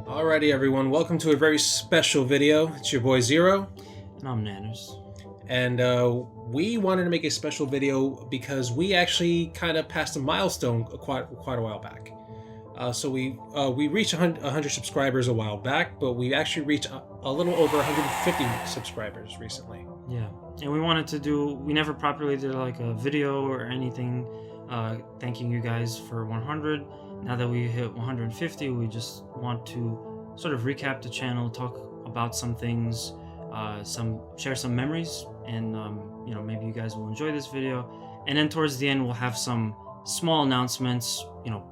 Alrighty everyone, welcome to a very special video. It's your boy Zero. And I'm Nanners. And we wanted to make a special video because we actually kind of passed a milestone quite a while back. So we reached 100 subscribers a while back, but we actually reached a little over 150 subscribers recently. Yeah, and we never properly did like a video or anything thanking you guys for 100. Now that we hit 150, we just want to sort of recap the channel, talk about some things, share some memories, and you know, maybe you guys will enjoy this video. And then towards the end, we'll have some small announcements, you know,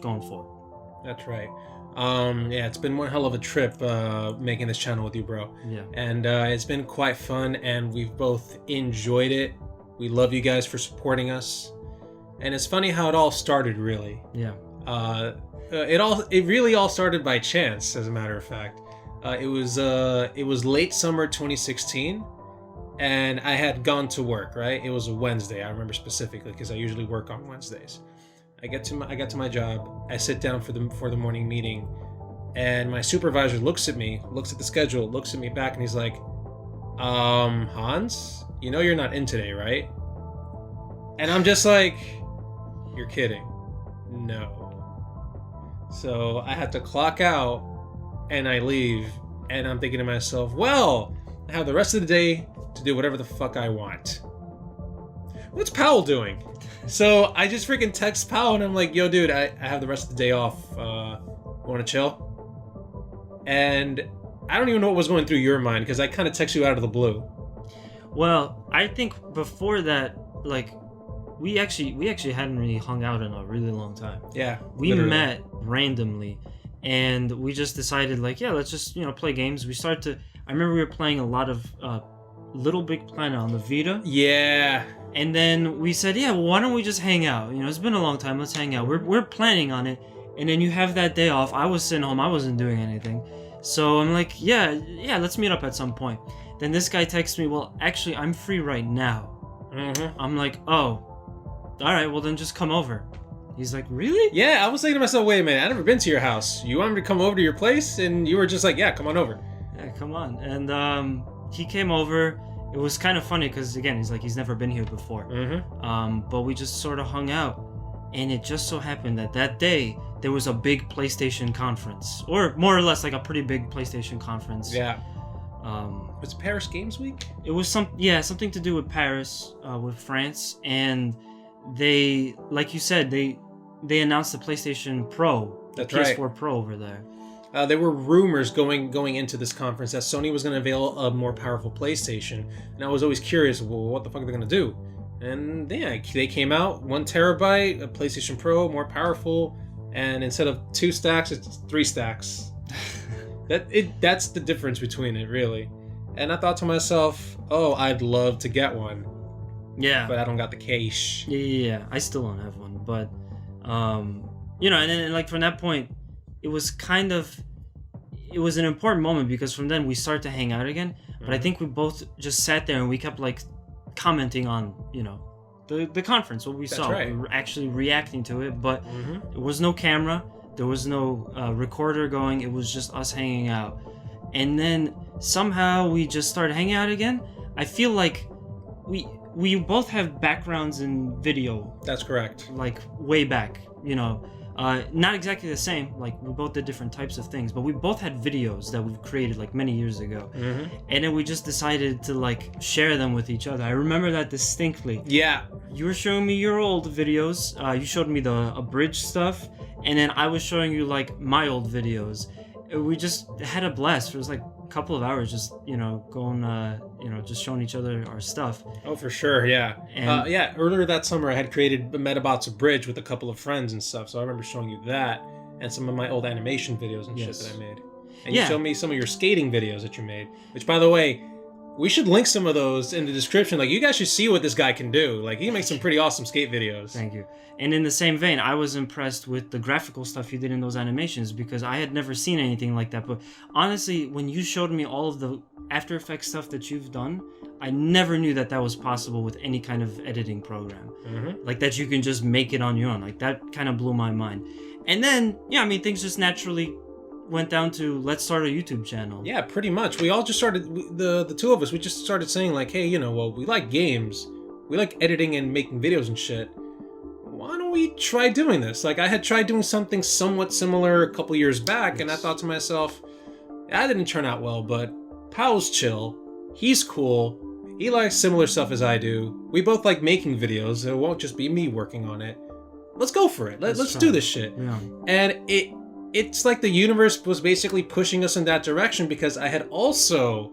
going forward. That's right. Yeah, it's been one hell of a trip making this channel with you, bro. Yeah. And it's been quite fun, and we've both enjoyed it. We love you guys for supporting us. And it's funny how it all started, really. Yeah. It really all started by chance, as a matter of fact. It was late summer 2016, and I had gone to work. Right, it was a Wednesday. I remember specifically because I usually work on Wednesdays. I get to my job. I sit down for the morning meeting, and my supervisor looks at me, looks at the schedule, looks at me back, and he's like, Hans, you know you're not in today, right? And I'm just like, you're kidding. No. So I had to clock out and I leave, and I'm thinking to myself, well, I have the rest of the day to do whatever the fuck I want. What's Powell doing? So I just freaking text Powell and I'm like, yo dude, I have the rest of the day off. Wanna chill? And I don't even know what was going through your mind, because I kind of text you out of the blue. Well, I think before that, like, we actually hadn't really hung out in a really long time. Yeah. We literally met randomly, and we just decided, like, yeah, let's just, you know, play games. I remember we were playing a lot of Little Big Planet on the Vita. Yeah. And then we said, yeah, well, why don't we just hang out? You know, it's been a long time. Let's hang out. We're planning on it. And then you have that day off. I was sitting home. I wasn't doing anything. So I'm like, yeah, let's meet up at some point. Then this guy texts me, well, actually, I'm free right now. Mm-hmm. I'm like, oh, all right, well, then just come over. He's like, really? Yeah, I was thinking to myself, wait a minute, I've never been to your house. You want me to come over to your place? And you were just like, yeah, come on over. Yeah, come on. And he came over. It was kind of funny because, again, he's never been here before. Mm-hmm. But we just sort of hung out. And it just so happened that day, there was a big PlayStation conference. Or more or less like a pretty big PlayStation conference. Yeah. Was it Paris Games Week? It was something to do with Paris, with France. And they, like you said, they announced the PlayStation Pro, the PS4 right. Pro over there. There were rumors going into this conference that Sony was going to unveil a more powerful PlayStation, and I was always curious, well, what the fuck are they going to do? And yeah, they came out, 1 terabyte, a PlayStation Pro, more powerful, and instead of 2 stacks, it's 3 stacks. That's the difference between it, really. And I thought to myself, oh, I'd love to get one. Yeah. But I don't got the cash. Yeah, I still don't have one, but you know, and then like from that point, it was an important moment, because from then we started to hang out again. But I think we both just sat there and we kept like commenting on, you know, the conference, what we saw. Right. We were actually reacting to it, but there was no camera, there was no recorder going. It was just us hanging out. And then somehow we just started hanging out again. I feel like we both have backgrounds in video. That's correct. Like way back, you know. Not exactly the same, like we both did different types of things, but we both had videos that we've created like many years ago. And then we just decided to like share them with each other. I remember that distinctly. Yeah. You were showing me your old videos, you showed me the abridged stuff, and then I was showing you like my old videos. We just had a blast. It was like a couple of hours just, you know, going, you know, just showing each other our stuff. Oh, for sure, yeah. And yeah, earlier that summer I had created Metabots of Bridge with a couple of friends and stuff, so I remember showing you that and some of my old animation videos and shit that I made. And you showed me some of your skating videos that you made, which, by the way, We should link some of those in the description. Like, you guys should see what this guy can do. Like, he makes some pretty awesome skate videos. Thank you. And in the same vein, I was impressed with the graphical stuff you did in those animations because I had never seen anything like that. But honestly, when you showed me all of the After Effects stuff that you've done, I never knew that that was possible with any kind of editing program. Mm-hmm. Like, that you can just make it on your own. Like, that kind of blew my mind. And then, yeah, I mean, things just naturally went down to, let's start a YouTube channel. Yeah, pretty much. We all just started, the two of us, we just started saying, like, hey, you know, well, we like games. We like editing and making videos and shit. Why don't we try doing this? Like, I had tried doing something somewhat similar a couple years back, and I thought to myself, that didn't turn out well, but Powell's chill. He's cool. He likes similar stuff as I do. We both like making videos. It won't just be me working on it. Let's go for it. Let's do this shit. Yeah. And it's like the universe was basically pushing us in that direction because I had also...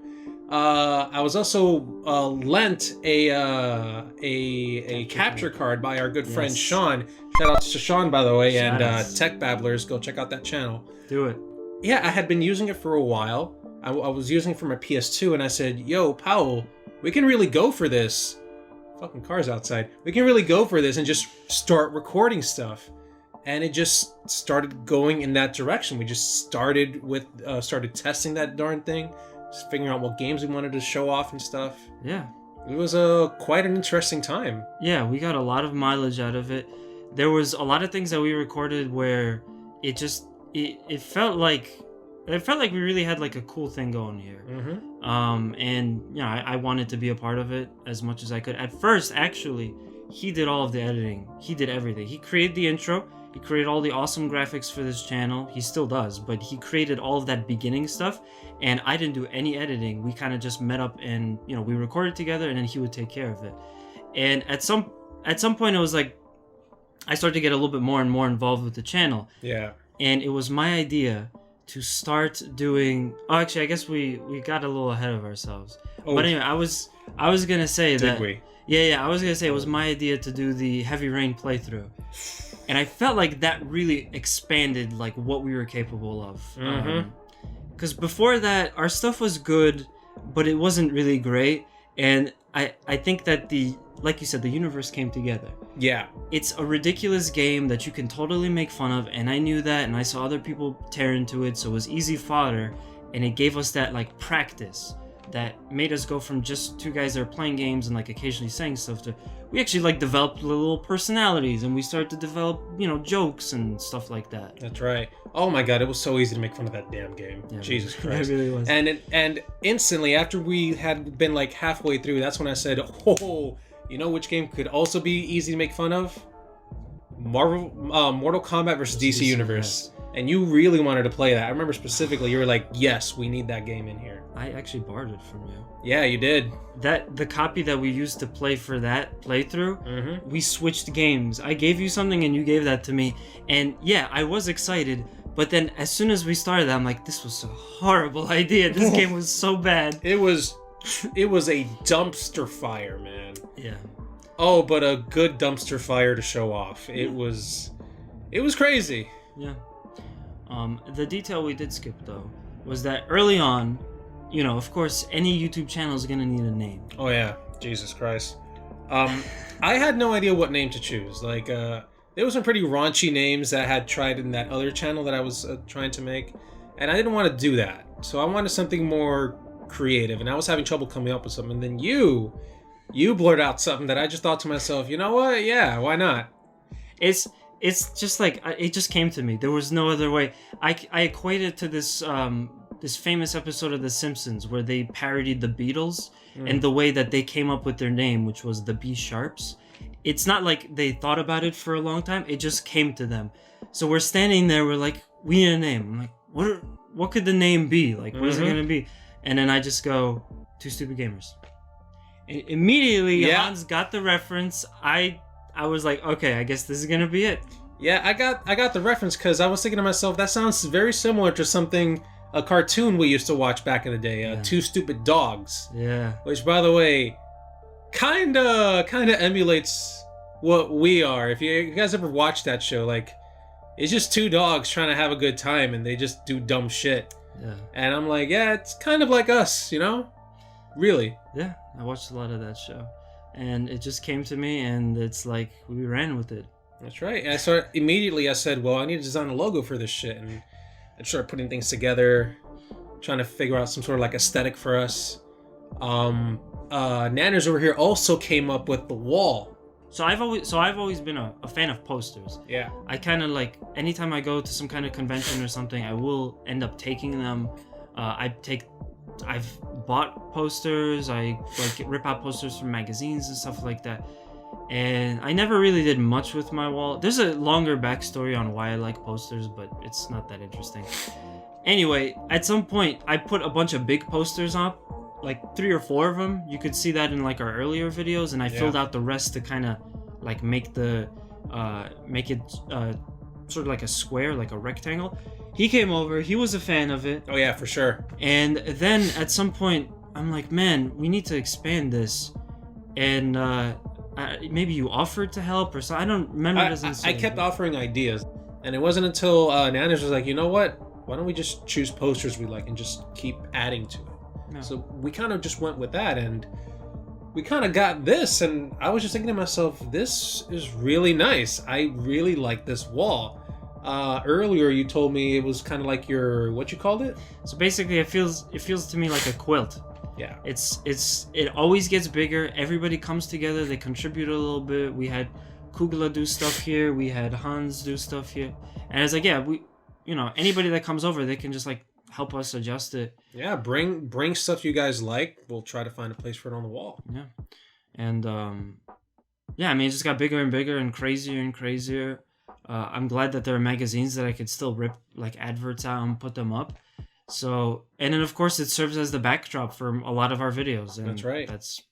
I was also lent a capture card by our good friend Sean. Shout out to Sean, by the way, and Tech Babblers. Go check out that channel. Do it. Yeah, I had been using it for a while. I was using it for my PS2, and I said, "Yo, Powell, we can really go for this." Fucking cars outside. We can really go for this and just start recording stuff. And it just started going in that direction. We just started testing that darn thing. Just figuring out what games we wanted to show off and stuff. Yeah. It was quite an interesting time. Yeah, we got a lot of mileage out of it. There was a lot of things that we recorded where it felt like we really had like a cool thing going here. Mm-hmm. And you know, I wanted to be a part of it as much as I could. At first, actually, he did all of the editing. He did everything. He created the intro. He created all the awesome graphics for this channel. He still does, but he created all of that beginning stuff, and I didn't do any editing. We kind of just met up and, you know, we recorded together, and then he would take care of it. And at some point, it was like I started to get a little bit more and more involved with the channel. Yeah. And it was my idea to start doing. Oh, actually, I guess we got a little ahead of ourselves. Oh. But anyway, I was gonna say that. Did we? Yeah. I was gonna say it was my idea to do the Heavy Rain playthrough. And I felt like that really expanded like what we were capable of. Because before that, our stuff was good, but it wasn't really great. And I think that like you said, the universe came together. Yeah. It's a ridiculous game that you can totally make fun of, and I knew that, and I saw other people tear into it, so it was easy fodder, and it gave us that like practice that made us go from just two guys that are playing games and like occasionally saying stuff to we actually like developed little personalities, and we started to develop, you know, jokes and stuff like that. That's right. Oh my god, it was so easy to make fun of that damn game. Yeah, Jesus Christ. It really was. And instantly after we had been like halfway through, that's when I said, "Oh, you know which game could also be easy to make fun of? Mortal Kombat versus DC Universe." Yes. And you really wanted to play that. I remember specifically, you were like, "Yes, we need that game in here." I actually borrowed it from you. Yeah, you did. The copy that we used to play for that playthrough, we switched games. I gave you something and you gave that to me. And yeah, I was excited. But then as soon as we started, I'm like, this was a horrible idea. This game was so bad. It was a dumpster fire, man. Yeah. Oh, but a good dumpster fire to show off. It was crazy. Yeah. The detail we did skip, though, was that early on, you know, of course, any YouTube channel is going to need a name. Oh, yeah. Jesus Christ. I had no idea what name to choose. Like, there were some pretty raunchy names that I had tried in that other channel that I was trying to make, and I didn't want to do that. So I wanted something more creative, and I was having trouble coming up with something. And then you blurted out something that I just thought to myself, you know what? Yeah, why not? It's just like, it just came to me. There was no other way. I equate it to this famous episode of The Simpsons where they parodied the Beatles and the way that they came up with their name, which was the B Sharps. It's not like they thought about it for a long time. It just came to them. So we're standing there. We're like, we need a name. I'm like, what could the name be? Like, what is it going to be? And then I just go, Two Stupid Gamers. And immediately, Hans got the reference. I was like, okay, I guess this is gonna be it. Yeah, I got the reference because I was thinking to myself, that sounds very similar to a cartoon we used to watch back in the day, Two Stupid Dogs. Yeah. Which, by the way, kinda emulates what we are. If you guys ever watched that show, like, it's just two dogs trying to have a good time and they just do dumb shit. Yeah. And I'm like, yeah, it's kind of like us, you know? Really? Yeah, I watched a lot of that show, and it just came to me, and it's like we ran with it. That's right. And I said, well, I need to design a logo for this shit, and I started putting things together, trying to figure out some sort of like aesthetic for us. Nanners over here also came up with the wall. So I've always been a fan of posters. Yeah. I kind of like anytime I go to some kind of convention or something, I will end up taking them. I've bought posters. I like rip out posters from magazines and stuff like that. And I never really did much with my wall. There's a longer backstory on why I like posters, but it's not that interesting. Anyway, at some point, I put a bunch of big posters up, like 3 or 4 of them. You could see that in like our earlier videos, and I filled out the rest to kind of like make it sort of like a square, like a rectangle. He came over. He was a fan of it. Oh yeah, for sure. And then at some point, I'm like, man, we need to expand this, and maybe you offered to help or so. I don't remember. I kept offering ideas, and it wasn't until Nanners was like, you know what? Why don't we just choose posters we like and just keep adding to it? Yeah. So we kind of just went with that, and we kind of got this, and I was just thinking to myself, this is really nice. I really like this wall. Earlier you told me it was kind of like your, what you called it? So basically it feels to me like a quilt. Yeah. It always gets bigger. Everybody comes together, they contribute a little bit. We had Kugla do stuff here, we had Hans do stuff here. And it's like, yeah, anybody that comes over, they can just like help us adjust it. Yeah, bring stuff you guys like. We'll try to find a place for it on the wall. Yeah. And yeah, I mean, it just got bigger and bigger and crazier. I'm glad that there are magazines that I could still rip like adverts out and put them up. So, and then of course it serves as the backdrop for a lot of our videos. And that's right. That's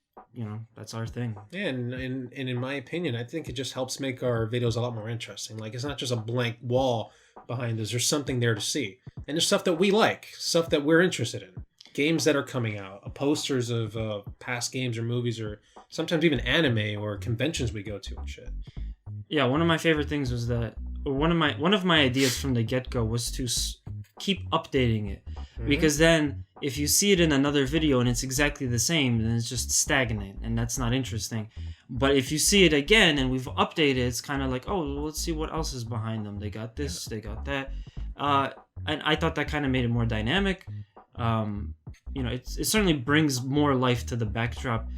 our thing. Yeah, and in my opinion, I think it just helps make our videos a lot more interesting. Like, it's not just a blank wall behind us. There's something there to see. And there's stuff that we like, stuff that we're interested in. Games that are coming out, posters of past games or movies, or sometimes even anime or conventions we go to and shit. Yeah, one of my favorite things was that one of my ideas from the get-go was to keep updating it. Mm-hmm. Because then if you see it in another video and it's exactly the same, then it's just stagnant, and that's not interesting. But if you see it again and we've updated, it's kind of like, oh, let's see what else is behind them. They got this, they got that. And I thought that kind of made it more dynamic. It certainly brings more life to the backdrop.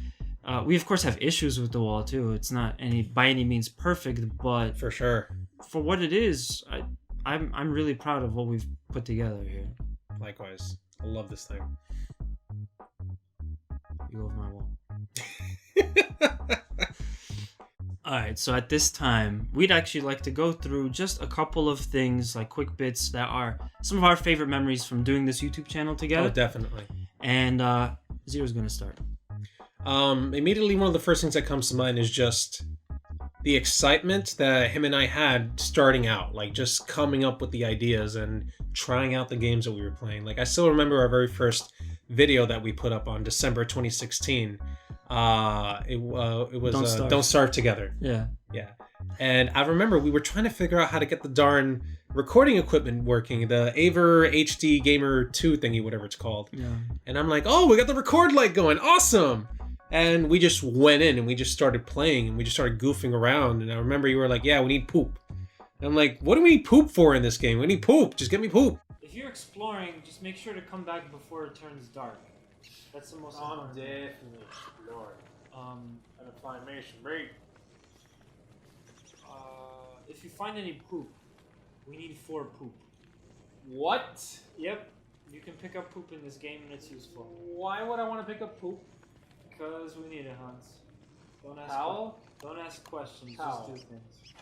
We of course have issues with the wall too. It's not by any means perfect, but for sure, for what it is, I'm really proud of what we've put together here. Likewise, I love this thing. You love my wall. Alright, so at this time, we'd actually like to go through just a couple of things, like quick bits that are some of our favorite memories from doing this YouTube channel together. Oh, definitely. And Zero's gonna start. Immediately one of the first things that comes to mind is just the excitement that him and I had starting out, like just coming up with the ideas and trying out the games that we were playing. Like, I still remember our very first video that we put up on December 2016. It was Don't Starve Together. Yeah. And I remember we were trying to figure out how to get the darn recording equipment working, the AmIEviL HD Gamer 2 thingy, whatever it's called. Yeah. And I'm like, oh, we got the record light going, awesome! And we just went in and we just started playing and we just started goofing around. And I remember you were like, yeah, we need poop. And I'm like, what do we need poop for in this game? We need poop. Just get me poop. If you're exploring, just make sure to come back before it turns dark. That's the most important. I'm definitely exploring. Gonna find Mason Break. If you find any poop, we need 4 poop. What? Yep. You can pick up poop in this game and it's useful. Why would I want to pick up poop? Because we need it, Hans. Don't ask questions. How? Just do things.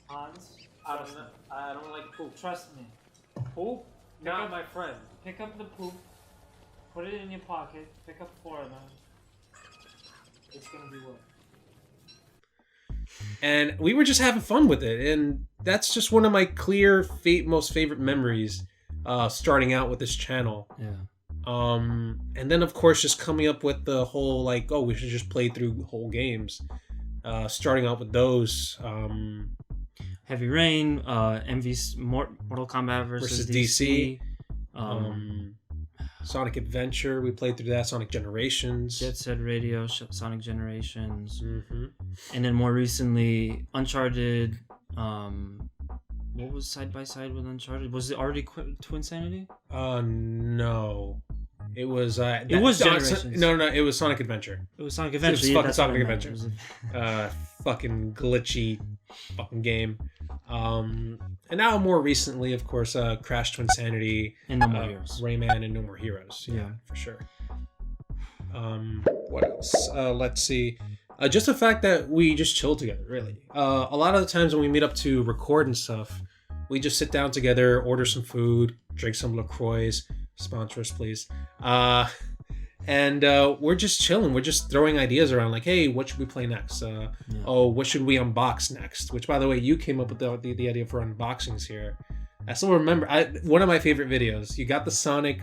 Hans, I don't like poop. trust me. Poop? Not my friend. Pick up the poop. Put it in your pocket. Pick up 4 of them. It's gonna be work. And we were just having fun with it, and that's just one of my clear most favorite memories starting out with this channel. Yeah. And then of course just coming up with the whole like, oh, we should just play through whole games. Starting out with those. Heavy Rain, Mortal Kombat versus DC. Sonic Adventure, we played through that. Sonic Generations. Jet Set Radio, Sonic Generations. Mm-hmm. And then more recently, Uncharted. What was side by side with Uncharted? Was it already Twinsanity? No. It was. It was Generations. No. It was Sonic Adventure. It was Sonic Adventure. It was fucking Sonic what I meant. Adventure. Fucking glitchy, fucking game. And now more recently, of course, Crash Twinsanity, And No More Heroes. Rayman, and No More Heroes. Yeah, for sure. What else? Let's see. Just the fact that we just chill together, really. A lot of the times when we meet up to record and stuff, we just sit down together, order some food, drink some LaCroix, sponsor us, please. And we're just chilling. We're just throwing ideas around, like, hey, what should we play next? Oh, what should we unbox next? Which, by the way, you came up with the idea for unboxings here. I still remember one of my favorite videos. You got the Sonic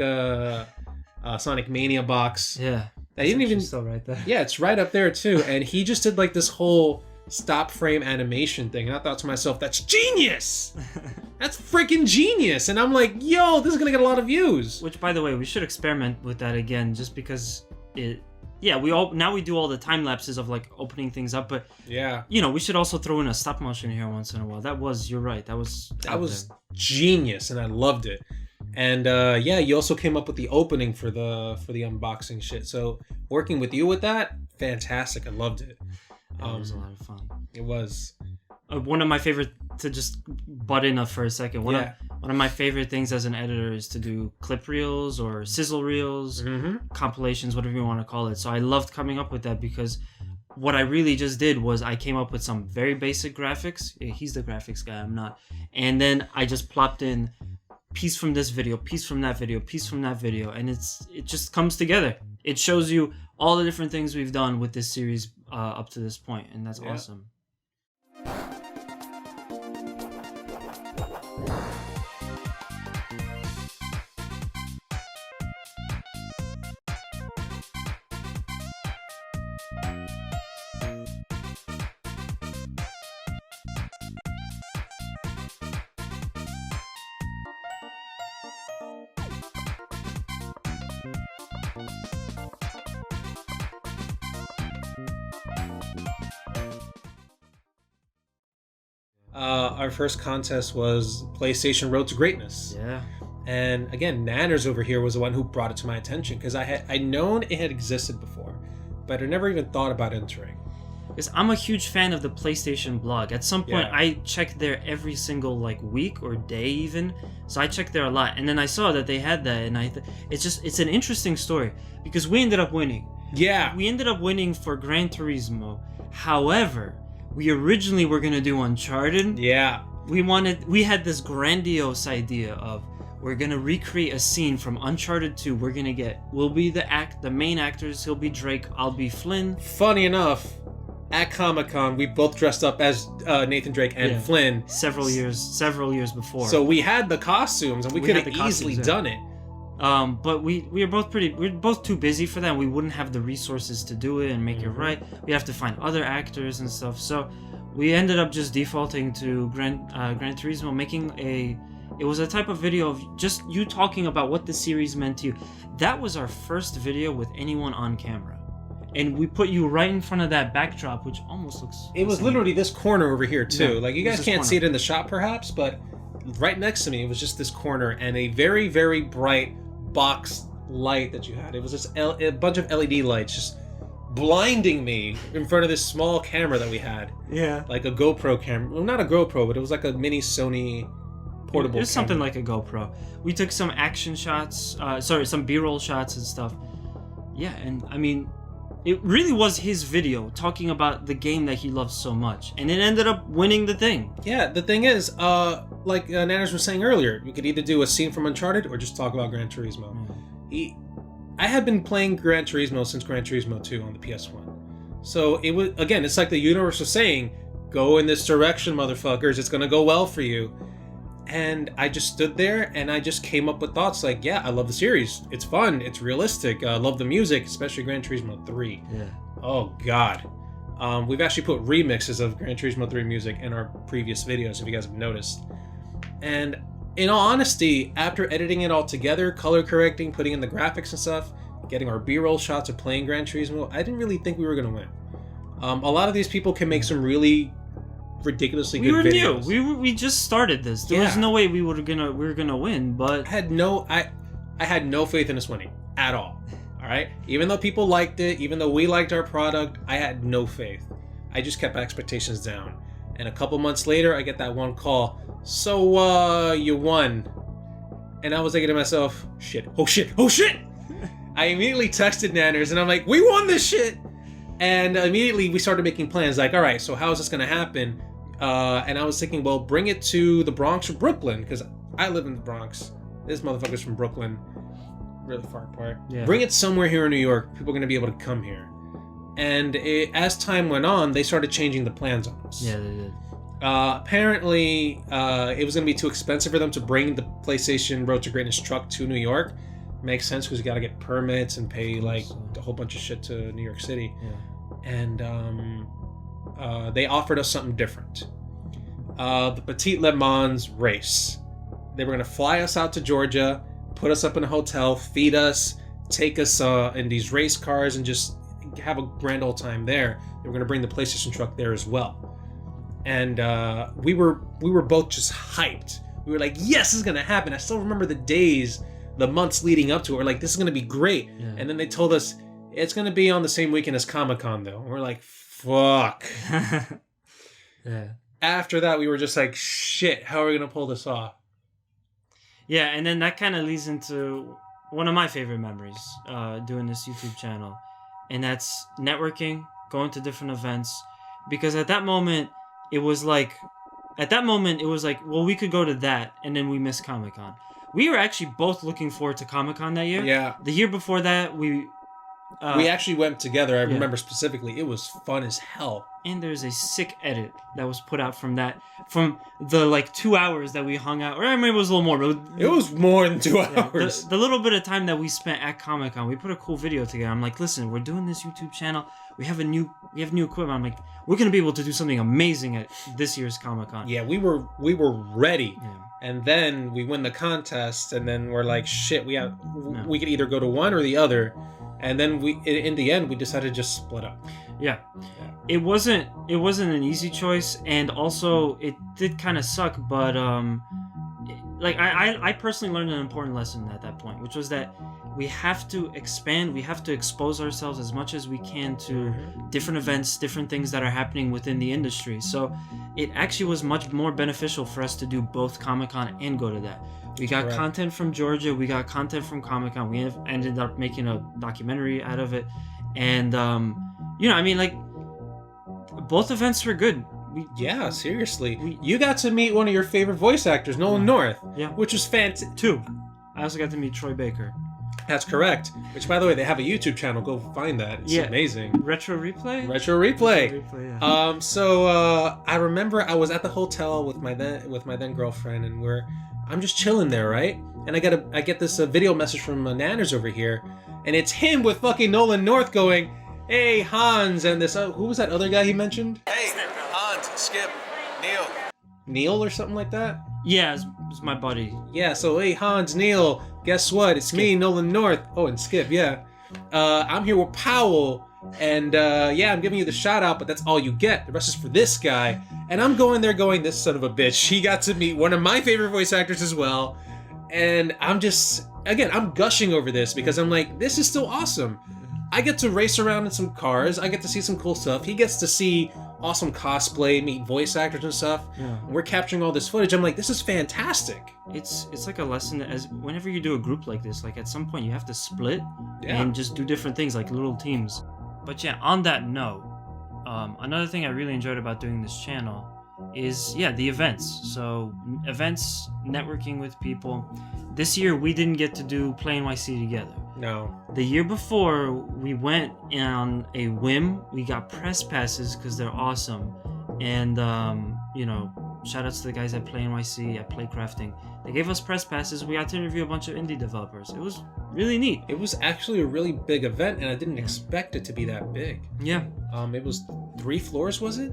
Mania box. Yeah. I didn't even still right there. Yeah, it's right up there too. And he just did like this whole stop frame animation thing. And I thought to myself, that's genius! That's freaking genius! And I'm like, yo, this is gonna get a lot of views. Which, by the way, we should experiment with that again, just because it. Yeah, we do all the time lapses of like opening things up, but yeah, we should also throw in a stop motion here once in a while. You're right. That was genius, and I loved it. And yeah, you also came up with the opening for the unboxing shit. So working with you with that, fantastic. I loved it. It was a lot of fun. It was. One of my favorite, to just butt in for a second. One of my favorite things as an editor is to do clip reels or sizzle reels, compilations, whatever you want to call it. So I loved coming up with that, because what I really just did was I came up with some very basic graphics. He's the graphics guy, I'm not. And then I just plopped in piece from this video, piece from that video, piece from that video, and it just comes together. It shows you all the different things we've done with this series up to this point, and that's awesome. Our first contest was PlayStation Road to Greatness. Yeah. And again, Nanners over here was the one who brought it to my attention, because I'd known it had existed before, but I never even thought about entering. Because I'm a huge fan of the PlayStation blog. At some point, I checked there every single week or day even. So I checked there a lot, and then I saw that they had that, and it's an interesting story, because we ended up winning. Yeah. We ended up winning for Gran Turismo. However, we originally were gonna do Uncharted. Yeah. We had this grandiose idea of, we're gonna recreate a scene from Uncharted 2. We'll be the main actors. He'll be Drake. I'll be Flynn. Funny enough, at ComicCon, we both dressed up as Nathan Drake and Flynn. Several years before. So we had the costumes, and we could have easily done it. But we were both too busy for that. We wouldn't have the resources to do it and make it right. We have to find other actors and stuff. So we ended up just defaulting to Gran Turismo, it was a type of video of just you talking about what the series meant to you. That was our first video with anyone on camera. And we put you right in front of that backdrop, which almost looks... It was literally this corner over here, too. Yeah, you guys can't see it in the shot, perhaps, but right next to me, it was just this corner and a very, very bright box light that you had. It was just a bunch of LED lights just blinding me in front of this small camera that we had. Yeah. Like a GoPro camera. Well, not a GoPro, but it was like a mini Sony portable It was something like a GoPro. We took some action shots, some B-roll shots and stuff. Yeah, and I mean, it really was his video talking about the game that he loves so much. And it ended up winning the thing. Yeah, the thing is, like Nanners was saying earlier, you could either do a scene from Uncharted or just talk about Gran Turismo. I had been playing Gran Turismo since Gran Turismo 2 on the PS1. So it was, again, it's like the universe was saying, go in this direction, motherfuckers, it's gonna go well for you. And I just stood there and I just came up with thoughts like, yeah, I love the series. It's fun. It's realistic. I love the music, especially Gran Turismo 3. Yeah. Oh, God. We've actually put remixes of Gran Turismo 3 music in our previous videos, if you guys have noticed. And in all honesty, after editing it all together, color correcting, putting in the graphics and stuff, getting our B-roll shots of playing Gran Turismo, I didn't really think we were going to win. A lot of these people can make some really ridiculously good videos. We just started this. There was no way we were gonna win, but I had no faith in us winning at all. All right, even though people liked it, even though we liked our product, I had no faith. I just kept expectations down. And a couple months later, I get that one call. So, you won. And I was thinking to myself, shit, oh shit, oh shit! I immediately texted Nanners and I'm like, we won this shit! And immediately we started making plans like, all right, so how is this gonna happen? And I was thinking, well, bring it to the Bronx or Brooklyn, because I live in the Bronx. This motherfucker's from Brooklyn. Really far apart. Yeah. Bring it somewhere here in New York. People are going to be able to come here. And as time went on, they started changing the plans on us. Yeah, they did. Apparently, it was going to be too expensive for them to bring the PlayStation Road to Greatness truck to New York. Makes sense because you got to get permits and pay like a whole bunch of shit to New York City. Yeah. And they offered us something different. The Petit Le Mans race. They were going to fly us out to Georgia, put us up in a hotel, feed us, take us in these race cars, and just have a grand old time there. They were going to bring the PlayStation truck there as well. And we were both just hyped. We were like, yes, this is going to happen. I still remember the days, the months leading up to it. We're like, this is going to be great. Yeah. And then they told us, it's going to be on the same weekend as ComicCon, though. And we're like, fuck. Yeah. After that, we were just like, shit, how are we going to pull this off? Yeah, and then that kind of leads into one of my favorite memories doing this YouTube channel. And that's networking, going to different events. Because at that moment, it was like, well, we could go to that, and then we missed Comic-Con. We were actually both looking forward to Comic-Con that year. Yeah. The year before that, we actually went together. I remember specifically. It was fun as hell. And there's a sick edit that was put out from the like 2 hours that we hung out. Or I mean, it was a little more. But it was more than 2 hours. The little bit of time that we spent at Comic-Con, we put a cool video together. I'm like, listen, we're doing this YouTube channel. We have new equipment. I'm like, we're gonna be able to do something amazing at this year's Comic-Con. Yeah, we were ready. Yeah. And then we win the contest, and then we're like, shit, we could either go to one or the other. And then in the end, we decided to just split up. Yeah. It wasn't an easy choice, and also it did kind of suck. But I personally learned an important lesson at that point, which was that we have to expand. We have to expose ourselves as much as we can to different events, different things that are happening within the industry. So it actually was much more beneficial for us to do both Comic-Con and go to that. We got content from Georgia. We got content from Comic-Con. We ended up making a documentary out of it. And, both events were good. Seriously. You got to meet one of your favorite voice actors, Nolan North. Yeah. Which was fantastic. Two. I also got to meet Troy Baker. That's correct. Which, by the way, they have a YouTube channel. Go find that. It's amazing. Retro Replay? Retro Replay, yeah. I remember I was at the hotel with my then girlfriend, and I'm just chilling there, right? And I get this video message from Nanners over here, and it's him with fucking Nolan North going, "Hey Hans," and this who was that other guy he mentioned? Hey Hans, Skip, Neil or something like that. Yeah, it's my buddy. Yeah, so hey Hans, Neil, guess what? It's me, Nolan North. Oh, and Skip, yeah. I'm here with Powell, and I'm giving you the shout out, but that's all you get. The rest is for this guy. And I'm going there going, this son of a bitch. He got to meet one of my favorite voice actors as well. And I'm gushing over this because I'm like, this is still awesome. I get to race around in some cars. I get to see some cool stuff. He gets to see awesome cosplay, meet voice actors and stuff. Yeah. We're capturing all this footage. I'm like, this is fantastic. It's like a lesson as whenever you do a group like this, like at some point you have to split and just do different things like little teams. But yeah, on that note, another thing I really enjoyed about doing this channel is the events. So events, networking with people. This year we didn't get to do Play NYC together. No. The year before we went on a whim. We got press passes because they're awesome. And shout outs to the guys at Play NYC, at Playcrafting. They gave us press passes. We got to interview a bunch of indie developers. It was really neat. It was actually a really big event, and I didn't expect it to be that big. Yeah. It was 3 floors, was it?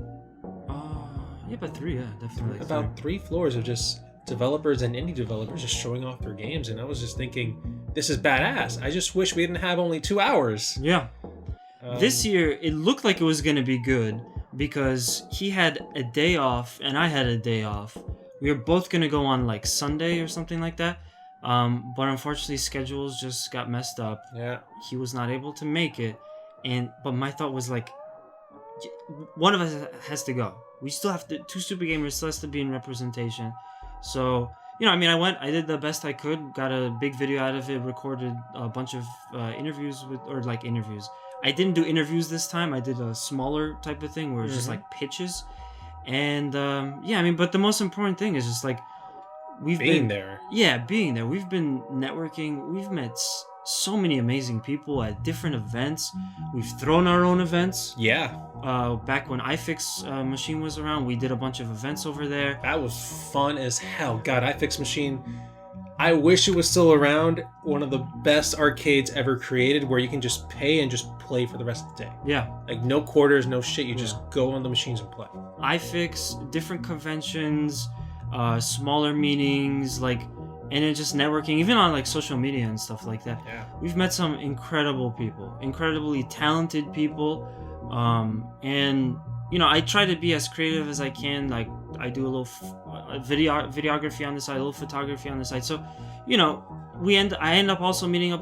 Yeah, about 3, yeah, definitely. About 3 floors of just developers and indie developers just showing off their games, and I was just thinking, this is badass. I just wish we didn't have only 2 hours. Yeah. This year, it looked like it was going to be good because he had a day off and I had a day off. We were both going to go on like Sunday or something like that. But unfortunately, schedules just got messed up. Yeah. He was not able to make it. But my thought was like, one of us has to go. We still have to, Two Stupid Gamers still has to be in representation. So, I did the best I could, got a big video out of it, recorded a bunch of interviews. I didn't do interviews this time. I did a smaller type of thing where it's just like pitches. And but the most important thing is just like, being there. Yeah, being there. We've been networking. We've met so many amazing people at different events. We've thrown our own events. Yeah. Back when iFix Machine was around, we did a bunch of events over there. That was fun as hell. God, iFix Machine, I wish it was still around. One of the best arcades ever created where you can just pay and just play for the rest of the day. Yeah. Like no quarters, no shit. You just go on the machines and play. iFix, different conventions, smaller meetings, and then just networking, even on like social media and stuff like that. Yeah. We've met some incredible people, incredibly talented people. I try to be as creative as I can. Like I do a little videography on the side, a little photography on the side. So, I end up also meeting up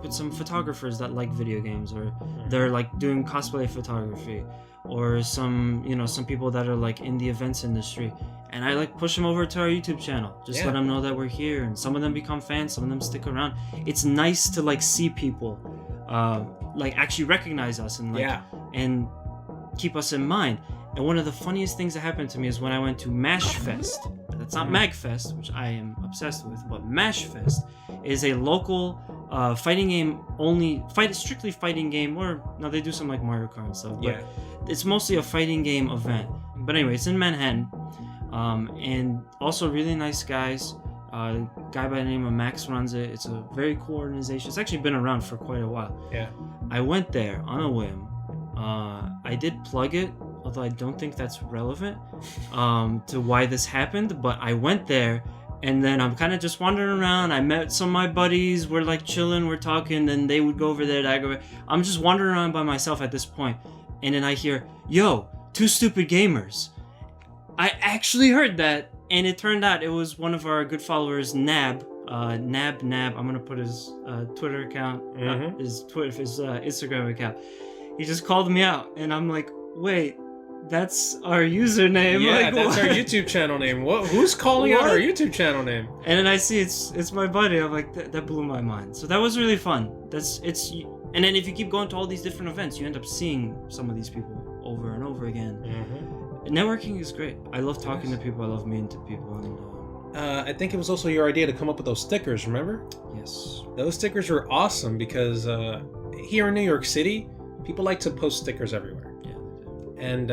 with some photographers that like video games, or they're like doing cosplay photography, or some people that are like in the events industry. And I like push them over to our YouTube channel. Just let them know that we're here. And some of them become fans. Some of them stick around. It's nice to like see people actually recognize us and keep us in mind. And one of the funniest things that happened to me is when I went to Mashfest. That's not Magfest, which I am obsessed with, but Mashfest is a local fighting game strictly fighting game. Or no, they do some like Mario Kart and stuff. But it's mostly a fighting game event. But anyway, it's in Manhattan. And also really nice guys. A guy by the name of Max runs it. It's a very cool organization. It's actually been around for quite a while. Yeah. I went there on a whim. I did plug it, although I don't think that's relevant to why this happened. But I went there, and then I'm kind of just wandering around. I met some of my buddies. We're like chilling, we're talking. Then they would go over there. I'm just wandering around by myself at this point. And then I hear, "Yo, Two Stupid Gamers." I actually heard that, and it turned out it was one of our good followers, Knab. Knab. I'm gonna put his Twitter account, his Instagram account. He just called me out, and I'm like, wait, that's our username. Yeah, like, that's what? our YouTube channel name. Who's calling out our YouTube channel name? And then I see it's my buddy. I'm like, that blew my mind. So that was really fun. And then if you keep going to all these different events, you end up seeing some of these people over and over again. Networking is great. I love talking to people. I love meeting to people. And I think it was also your idea to come up with those stickers, remember? Yes. Those stickers were awesome because here in New York City, people like to post stickers everywhere. Yeah. And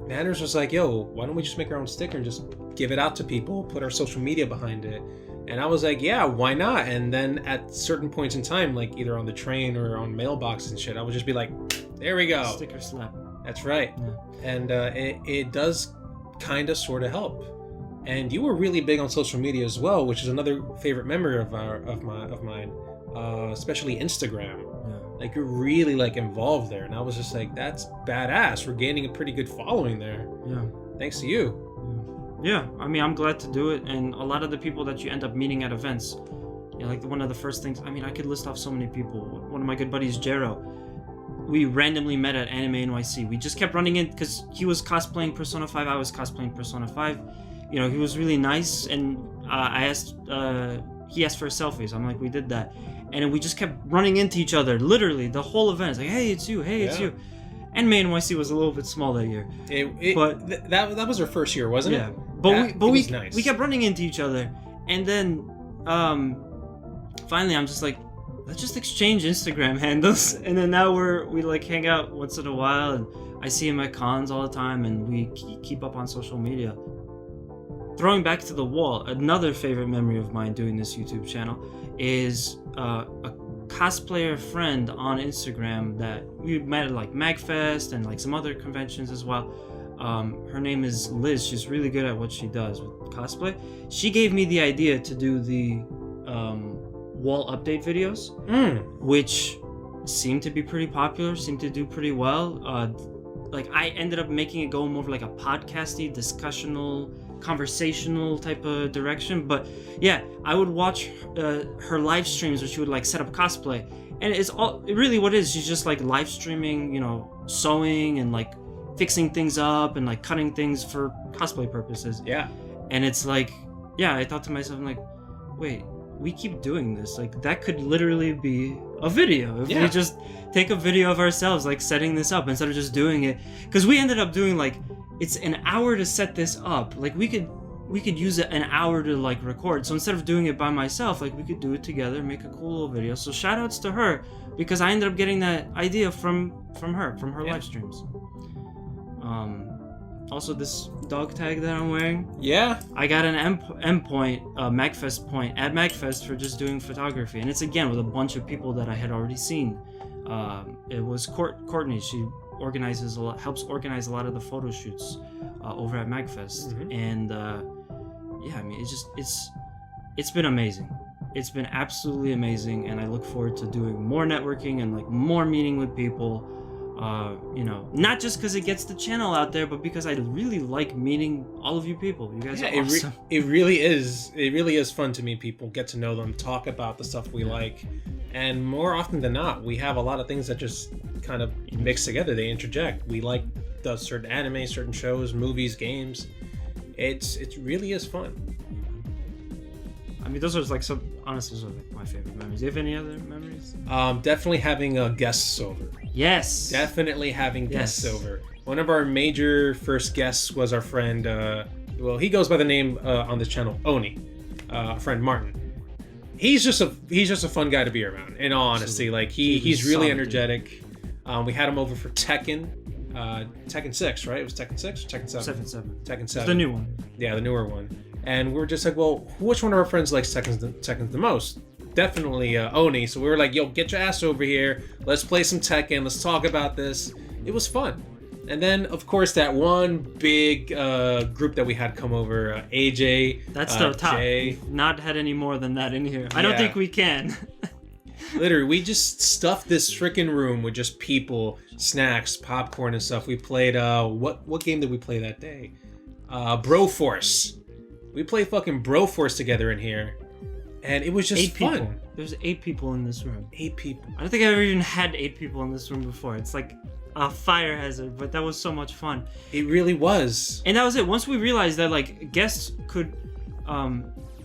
Manners was like, yo, why don't we just make our own sticker and just give it out to people, put our social media behind it. And I was like, yeah, why not? And then at certain points in time, like either on the train or on mailbox and shit, I would just be like, there we go. Sticker slap. That's right. Yeah. And it does kind of sort of help. And you were really big on social media as well, which is another favorite memory of mine, especially Instagram. Yeah. Like you're really like involved there, and I was just like, that's badass. We're gaining a pretty good following there. Yeah. Thanks to you. Yeah. I mean, I'm glad to do it, and a lot of the people that you end up meeting at events, like one of the first things. I mean, I could list off so many people. One of my good buddies, Jero. We randomly met at Anime NYC. We just kept running in because he was cosplaying Persona 5. I was cosplaying Persona 5. He was really nice, and he asked for a selfie, so I'm like, we did that. And we just kept running into each other, literally, the whole event. It's like, hey, it's you, it's you. Anime NYC was a little bit small that year. But that was our first year, wasn't it? Yeah. But we kept running into each other. And then finally I'm just like, let's just exchange Instagram handles. And then now we like hang out once in a while, and I see him at cons all the time, and we keep up on social media. Throwing back to the wall, another favorite memory of mine doing this YouTube channel is a cosplayer friend on Instagram that we met at like Magfest and like some other conventions as well. Her name is Liz. She's really good at what she does with cosplay. She gave me the idea to do the wall update videos, which seemed to be pretty popular, seemed to do pretty well. Like I ended up making it go more of like a podcasty, discussional, conversational type of direction. But yeah, I would watch her live streams where she would like set up cosplay, and it's all really what it is. She's just like live streaming, you know, sewing and like fixing things up and like cutting things for cosplay purposes. Yeah. And it's like, yeah, I thought to myself, I'm like, wait, we keep doing this. Like that could literally be a video if we just take a video of ourselves like setting this up instead of just doing it. Because we ended up doing like, it's an hour to set this up. Like we could use it an hour to like record. So instead of doing it by myself, like we could do it together, make a cool little video. So shout outs to her, because I ended up getting that idea from her live streams. Also this dog tag that I'm wearing. Yeah. I got an M point, MagFest point at MagFest for just doing photography, and it's again with a bunch of people that I had already seen. It was Courtney. She helps organize a lot of the photo shoots over at MagFest, and yeah, I mean it's been amazing. It's been absolutely amazing, and I look forward to doing more networking and like more meeting with people. You know, not just because it gets the channel out there, but because I really like meeting all of you people. You guys are awesome. It really is. It really is fun to meet people, get to know them, talk about the stuff we like, and more often than not, we have a lot of things that just kind of mix together. They interject. We like the certain anime, certain shows, movies, games. It really is fun. I mean, those are like honestly, those are like my favorite memories. Do you have any other memories? Definitely having guests over. Yes. Definitely having guests over. One of our major first guests was our friend, well, he goes by the name on this channel, Oni, friend Martin. He's just a fun guy to be around, in all honesty. Like he's really energetic. We had him over for Tekken 6, right? It was Tekken 6 or Tekken 7? 7. Tekken 7. It's the new one. Yeah, the newer one. And we were just like, well, which one of our friends likes Tekken the most? Definitely Oni. So we were like, yo, get your ass over here. Let's play some Tekken. Let's talk about this. It was fun. And then, of course, that one big group that we had come over, AJ. That's the top. Jay. We've not had any more than that in here. I don't think we can. Literally, we just stuffed this freaking room with just people, snacks, popcorn, and stuff. We played, what game did we play that day? Broforce. We played fucking Broforce together in here. And it was just 8 fun. people. There's 8 people in this room. 8 people. I don't think I've ever even had 8 people in this room before. It's like a fire hazard, but that was so much fun. It really was. And that was it. Once we realized that like guests could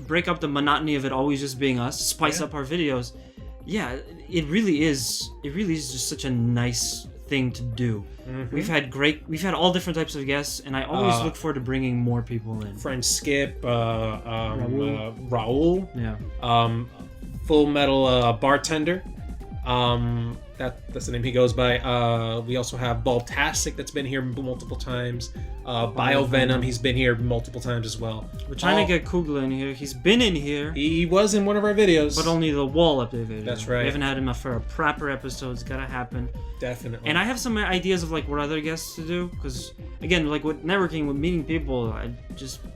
break up the monotony of it always just being us, spice up our videos. Yeah, it really is just such a nice thing to do. We've had all different types of guests, and I always look forward to bringing more people in. Friend Skip, Raul. Yeah. Full Metal Bartender. That's the name he goes by. We also have Baltastic that's been here multiple times. Biovenom, he's been here multiple times as well. We're trying to get Kugla in here. He's been in here. He was in one of our videos. But only the wall update video. That's right. We haven't had him for a proper episode. It's gotta happen. Definitely. And I have some ideas of like what other guests to do. Because again, like with networking, with meeting people,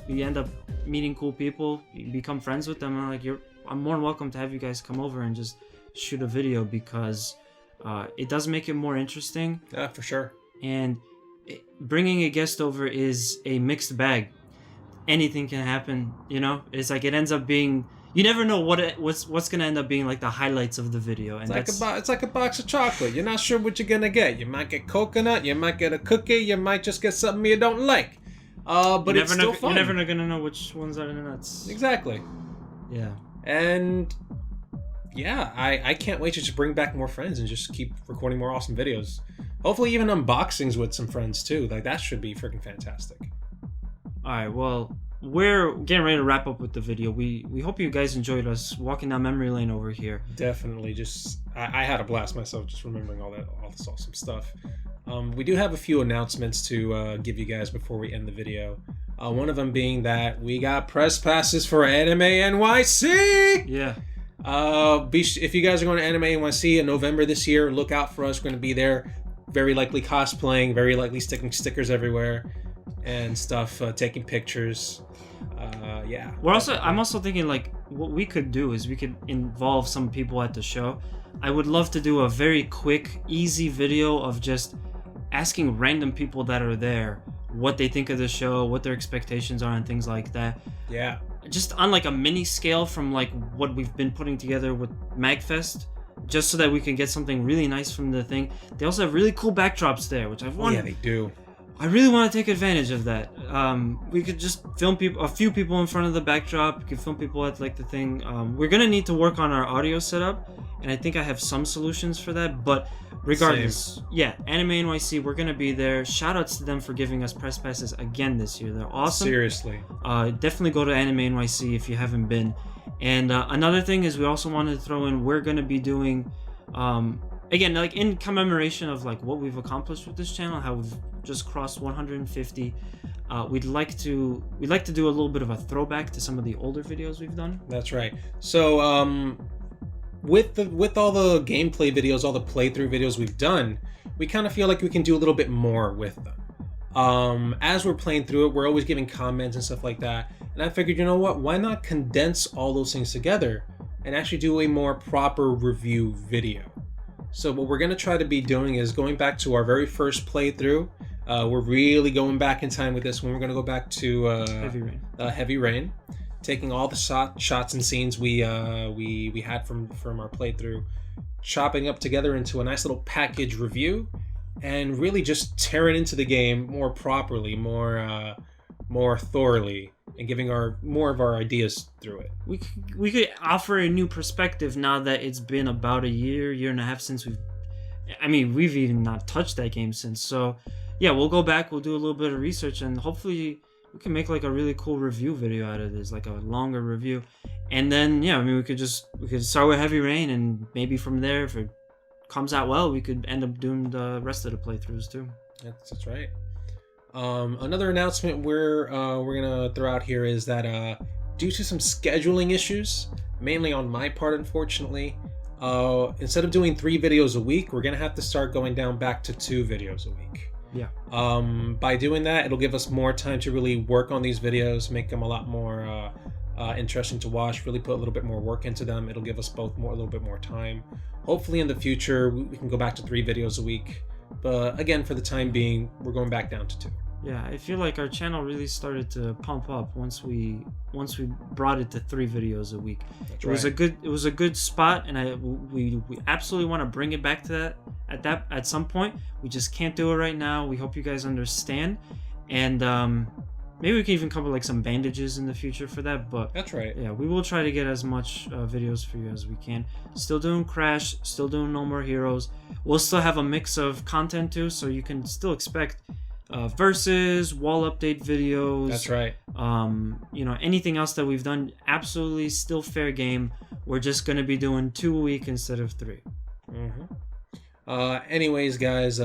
we end up meeting cool people. You become friends with them. And I'm more than welcome to have you guys come over and just shoot a video, because it does make it more interesting. Yeah, for sure. And bringing a guest over is a mixed bag. Anything can happen, you know? It's like it ends up being, you never know what's gonna end up being like the highlights of the video. And it's like a box of chocolate. You're not sure what you're gonna get. You might get coconut, you might get a cookie, you might just get something you don't like. But it's still fun. You're never gonna know which ones are the nuts. Exactly. Yeah. And yeah, I can't wait to just bring back more friends and just keep recording more awesome videos. Hopefully even unboxings with some friends too. Like that should be freaking fantastic. Alright, well, we're getting ready to wrap up with the video. We hope you guys enjoyed us walking down memory lane over here. Definitely. I had a blast myself just remembering all this awesome stuff. We do have a few announcements to give you guys before we end the video. One of them being that we got press passes for Anime NYC! Yeah. If you guys are going to Anime NYC in November this year, look out for us. We're going to be there, very likely cosplaying, very likely sticking stickers everywhere. and stuff, taking pictures. Yeah. I'm also thinking like what we could do is we could involve some people at the show. I would love to do a very quick, easy video of just asking random people that are there what they think of the show, what their expectations are, and things like that. Yeah. Just on like a mini scale from like what we've been putting together with MagFest, just so that we can get something really nice from the thing. They also have really cool backdrops there, which I've wanted. Yeah, they do. I really want to take advantage of that. We could just film a few people in front of the backdrop. We could film people at like the thing. We're gonna need to work on our audio setup, and I think I have some solutions for that. But regardless, yeah, Anime NYC, we're gonna be there. Shout outs to them for giving us press passes again this year. They're awesome. Seriously. Definitely go to Anime NYC if you haven't been. And another thing is we also wanted to throw in, we're gonna be doing, again, like in commemoration of like what we've accomplished with this channel, how we've just crossed 150. We'd like to do a little bit of a throwback to some of the older videos we've done. That's right. So with all the gameplay videos, all the playthrough videos we've done, we kind of feel like we can do a little bit more with them. As we're playing through it, we're always giving comments and stuff like that. And I figured, you know what? Why not condense all those things together and actually do a more proper review video? So what we're going to try to be doing is going back to our very first playthrough. We're really going back in time with this one. We're going to go back to Heavy Rain, taking all the shots and scenes we had from our playthrough, chopping up together into a nice little package review, and really just tearing into the game more properly, more thoroughly, and giving more of our ideas through it. We could offer a new perspective now that it's been about a year and a half since we've even not touched that game since. So yeah, we'll go back, we'll do a little bit of research, and hopefully we can make like a really cool review video out of this, like a longer review. And then yeah, we could start with Heavy Rain, and maybe from there, if it comes out well, we could end up doing the rest of the playthroughs too. That's right. Another announcement we're gonna throw out here is that due to some scheduling issues, mainly on my part, unfortunately, instead of doing 3 videos a week, we're gonna have to start going down back to 2 videos a week. Yeah. By doing that, it'll give us more time to really work on these videos, make them a lot more interesting to watch, really put a little bit more work into them. It'll give us both a little bit more time. Hopefully in the future we can go back to 3 videos a week. But again, for the time being, we're going back down to 2. Yeah, I feel like our channel really started to pump up once we brought it to 3 videos a week. That's right. It was a good spot, and we absolutely want to bring it back to that at some point. We just can't do it right now. We hope you guys understand, and maybe we can even cover like some bandages in the future for that. But that's right. Yeah, we will try to get as much videos for you as we can. Still doing Crash, still doing No More Heroes. We'll still have a mix of content too, so you can still expect versus wall update videos. That's right. Anything else that we've done, absolutely still fair game. We're just going to be doing 2 a week instead of 3. Anyways, guys,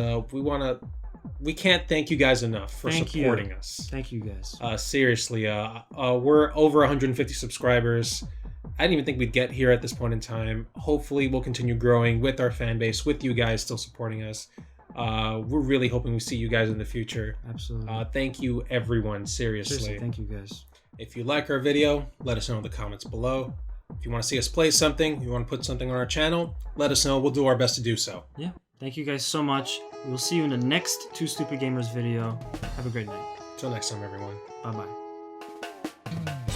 we can't thank you guys enough for supporting us. Thank you guys. Seriously, we're over 150 subscribers. I didn't even think we'd get here at this point in time. Hopefully we'll continue growing with our fan base, with you guys still supporting us. We're really hoping we see you guys in the future. Absolutely. Thank you, everyone. Seriously. Thank you, guys. If you like our video, let us know in the comments below. If you want to see us play something, you want to put something on our channel, let us know. We'll do our best to do so. Yeah. Thank you guys so much. We'll see you in the next 2 Stupid Gamers video. Have a great night. Till next time, everyone. Bye-bye.